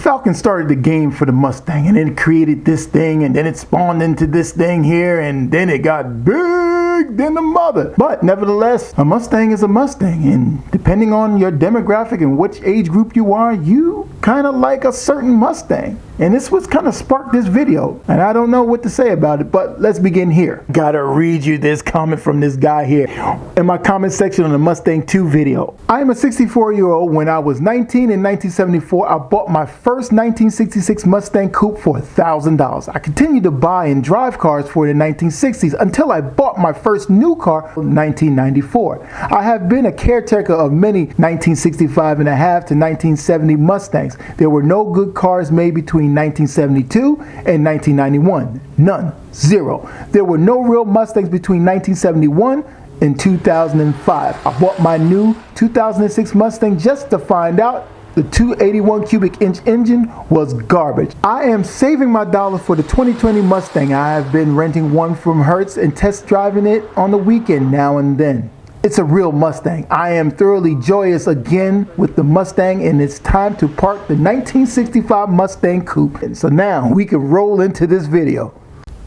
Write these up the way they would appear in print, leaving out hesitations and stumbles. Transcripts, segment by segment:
Falcon started the game for the Mustang, and then it created this thing, and then it spawned into this thing here, and then it got big than the mother. But nevertheless, a Mustang is a Mustang, and depending on your demographic and which age group you are, you kind of like a certain Mustang. And this was kind of sparked this video, and I don't know what to say about it, but let's begin here. Gotta read you this comment from this guy here in my comment section on the Mustang II video. I am a 64-year-old. When I was 19 in 1974, I bought my first 1966 Mustang Coupe for $1,000. I continued to buy and drive cars for the 1960s until I bought my first new car in 1994. I have been a caretaker of many 1965 and a half to 1970 Mustangs. There were no good cars made between 1972 and 1991. None. Zero. There were no real Mustangs between 1971 and 2005. I bought my new 2006 Mustang just to find out the 281 cubic inch engine was garbage. I am saving my dollar for the 2020 Mustang. I have been renting one from Hertz and test driving it on the weekend now and then. It's a real Mustang. I am thoroughly joyous again with the Mustang, and it's time to park the 1965 Mustang Coupe. And so now we can roll into this video.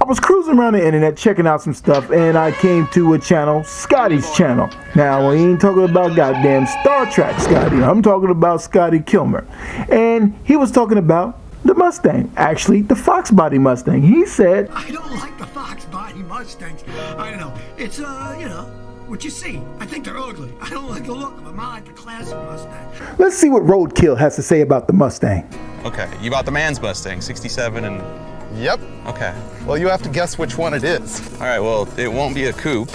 I was cruising around the internet checking out some stuff, and I came to a channel, Scotty's channel. Now, we ain't talking about goddamn Star Trek Scotty. I'm talking about Scotty Kilmer. And he was talking about the Mustang, actually the Fox Body Mustang. He said, I don't like the Fox Body Mustangs. I don't know. It's, you know, what you see. I think they're ugly. I don't like the look of them. I like the classic Mustang. Let's see what Roadkill has to say about the Mustang. Okay, you bought the man's Mustang, 67 and... Yep. Okay. Well, you have to guess which one it is. All right, well, it won't be a coupe.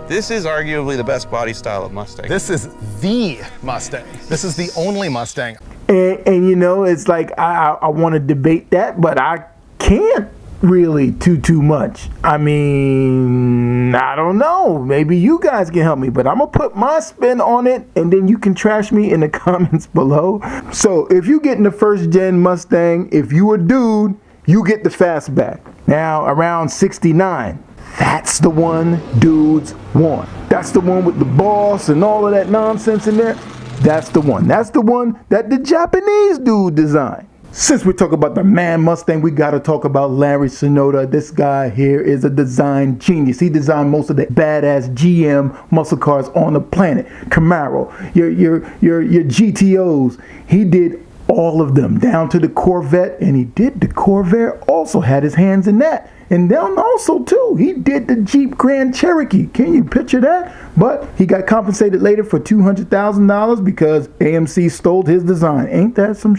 This is arguably the best body style of Mustang. This is the Mustang. This is the only Mustang. And you know, it's like, I want to debate that, but I can't really too much. I mean, I don't know. Maybe you guys can help me, but I'm going to put my spin on it, and then you can trash me in the comments below. So if you get in the first gen Mustang, if you a dude, you get the fastback. Now, around 69, that's the one dudes want. That's the one with the boss and all of that nonsense in there. That's the one. That's the one that the Japanese dude designed. Since we talk about the man Mustang, we got to talk about Larry Shinoda. This guy here is a design genius. He designed most of the badass GM muscle cars on the planet. Camaro, your GTOs. He did all of them down to the Corvette, and he did the Corvair, also had his hands in that. And then also too, he did the Jeep Grand Cherokee. Can you picture that? But he got compensated later for $200,000 because AMC stole his design. Ain't that some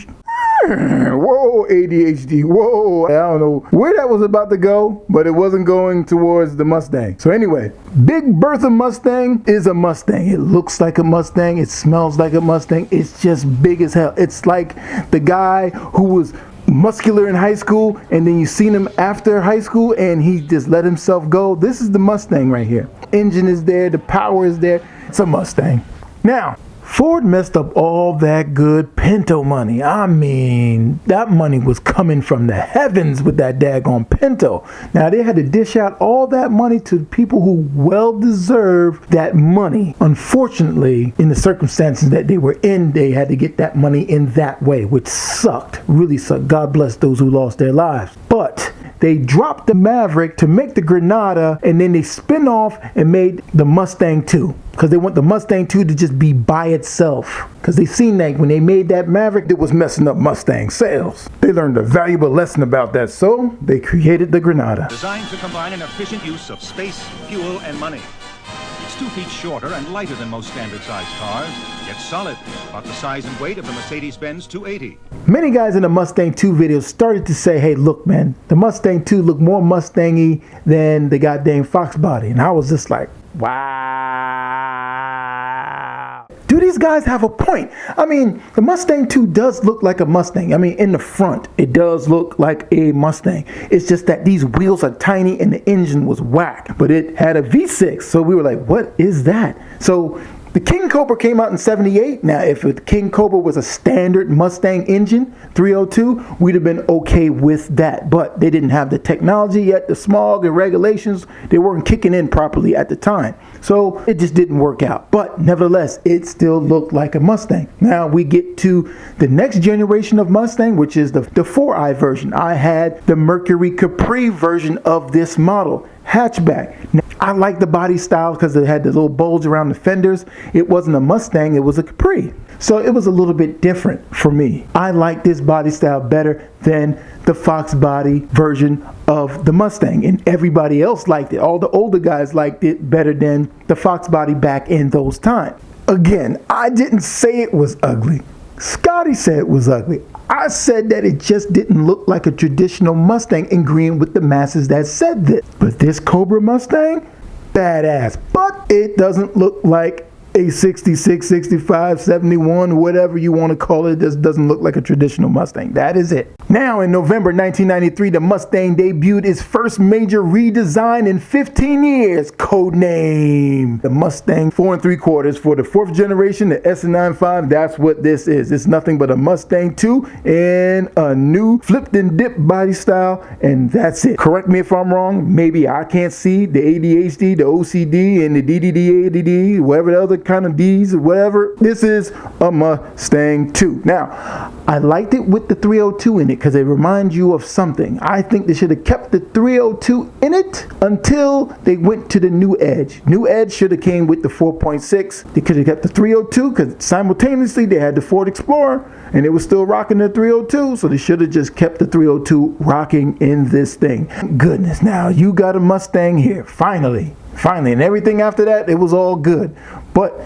whoa, ADHD, whoa. I don't know where that was about to go, but it wasn't going towards the Mustang. So anyway, Big Bertha Mustang is a Mustang. It looks like a Mustang. It smells like a Mustang. It's just big as hell. It's like the guy who was muscular in high school, and then you seen him after high school, and he just let himself go. This is the Mustang right here. Engine is there. The power is there. It's a Mustang. Now, Ford messed up all that good Pinto money. I mean, that money was coming from the heavens with that daggone Pinto. Now, they had to dish out all that money to people who well deserved that money. Unfortunately, in the circumstances that they were in, they had to get that money in that way, which sucked, really sucked. God bless those who lost their lives. But they dropped the Maverick to make the Granada, and then they spin off and made the Mustang II. Because they want the Mustang II to just be by itself. Because they seen that when they made that Maverick, it was messing up Mustang sales. They learned a valuable lesson about that, so they created the Granada. Designed to combine an efficient use of space, fuel, and money. It's 2 feet shorter and lighter than most standard-sized cars, yet solid, about the size and weight of the Mercedes-Benz 280. Many guys in the Mustang II videos started to say, hey, look, man, the Mustang II looked more Mustang-y than the goddamn Fox Body. And I was just like, wow. Do these guys have a point? I mean, the Mustang II does look like a Mustang. I mean, in the front, it does look like a Mustang. It's just that these wheels are tiny and the engine was whack. But it had a V6, so we were like, what is that? So The King Cobra came out in 78. Now, if the King Cobra was a standard Mustang engine, 302, we'd have been okay with that. But they didn't have the technology yet, the smog and regulations, they weren't kicking in properly at the time. So it just didn't work out. But nevertheless, it still looked like a Mustang. Now we get to the next generation of Mustang, which is the 4i version. I had the Mercury Capri version of this model, hatchback. Now, I like the body style because it had the little bulge around the fenders. It wasn't a Mustang, it was a Capri. So it was a little bit different for me. I like this body style better than the Fox body version of the Mustang, and everybody else liked it. All the older guys liked it better than the Fox body back in those times. Again, I didn't say it was ugly. Scotty said it was ugly. I said that it just didn't look like a traditional Mustang, agreeing with the masses that said this. But this Cobra Mustang, badass. But it doesn't look like a 66, 65, 71, whatever you want to call it. Just doesn't look like a traditional Mustang. That is it. Now in November 1993, the Mustang debuted its first major redesign in 15 years, codename the Mustang 4 3/4 for the 4th generation, the SN95. That's what this is. It's nothing but a Mustang II in a new flipped and dipped body style, and that's it. Correct me if I'm wrong. Maybe I can't see the ADHD, the OCD, and the DDD, ADD, whatever the other kind of D's or whatever. This is a Mustang II. Now, I liked it with the 302 in it because it reminds you of something. I think they should have kept the 302 in it until they went to the new Edge. New Edge should have came with the 4.6. They could have kept the 302 because simultaneously they had the Ford Explorer and it was still rocking the 302, so they should have just kept the 302 rocking in this thing. Goodness, now you got a Mustang here, finally, and everything after that, it was all good. But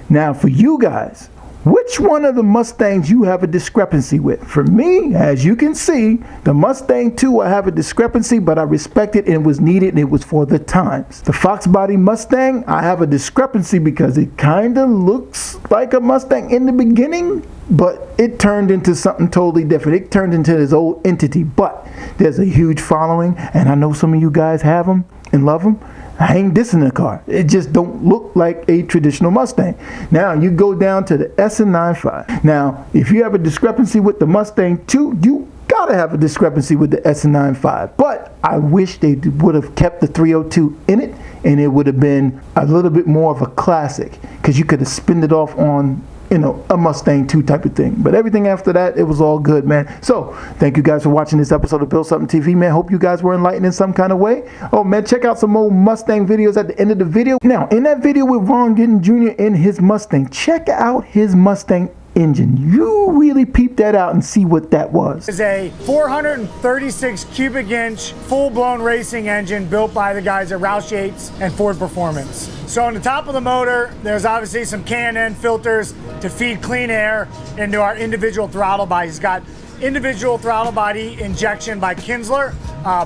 now for you guys, which one of the Mustangs you have a discrepancy with? For me, as you can see, the Mustang II, I have a discrepancy, but I respect it and it was needed and it was for the times. The Fox body Mustang, I have a discrepancy because it kind of looks like a Mustang in the beginning, but it turned into something totally different. It turned into this old entity, but there's a huge following, and I know some of you guys have them and love them. I ain't dissing the car. It just don't look like a traditional Mustang. Now you go down to the SN95. Now, if you have a discrepancy with the Mustang II, you gotta have a discrepancy with the SN95. But I wish they would have kept the 302 in it, and it would have been a little bit more of a classic, because you could have spinned it off on, you know, a Mustang 2 type of thing. But everything after that, it was all good, man. So thank you guys for watching this episode of Build Something TV, man. Hope you guys were enlightened in some kind of way. Oh man, check out some more Mustang videos at the end of the video. Now, in that video with Ron Gittin Jr. in his Mustang, check out his Mustang engine. You really peep that out and see what that was. It's a 436 cubic inch full-blown racing engine built by the guys at Roush Yates and Ford Performance. So on the top of the motor, there's obviously some K&N filters to feed clean air into our individual throttle bodies. It's got individual throttle body injection by Kinsler,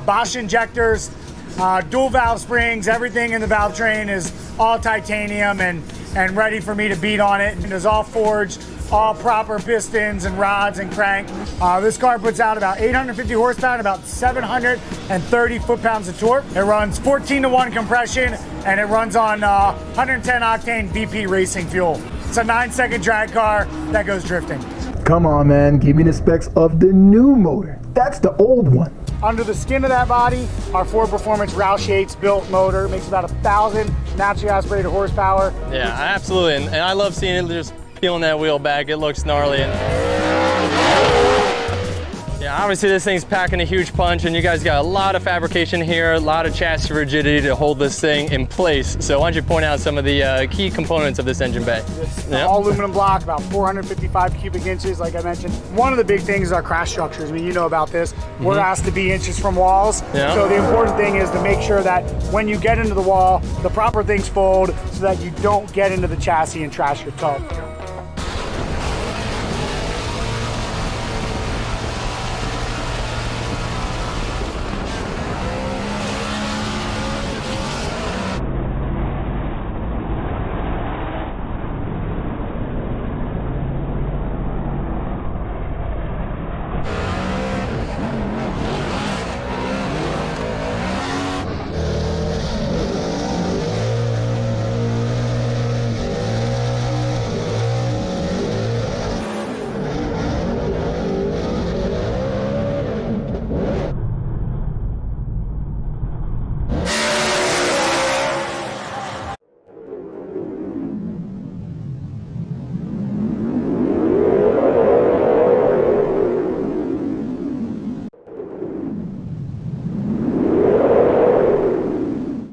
Bosch injectors, dual valve springs. Everything in the valve train is all titanium and ready for me to beat on it. And it's all forged, all proper pistons and rods and crank. This car puts out about 850 horsepower and about 730 foot-pounds of torque. It runs 14-to-1 compression, and it runs on 110 octane BP racing fuel. It's a 9-second drag car that goes drifting. Come on, man, give me the specs of the new motor. That's the old one. Under the skin of that body, our Ford Performance Roush Yates built motor makes about 1,000 naturally aspirated horsepower. Yeah, absolutely, and I love seeing it just peeling that wheel back. It looks gnarly. Yeah, obviously this thing's packing a huge punch, and you guys got a lot of fabrication here, a lot of chassis rigidity to hold this thing in place. So why don't you point out some of the key components of this engine bay? All aluminum block, about 455 cubic inches, like I mentioned. One of the big things is our crash structures. I mean, you know about this. We're asked to be inches from walls. Yeah. So the important thing is to make sure that when you get into the wall, the proper things fold so that you don't get into the chassis and trash your tub.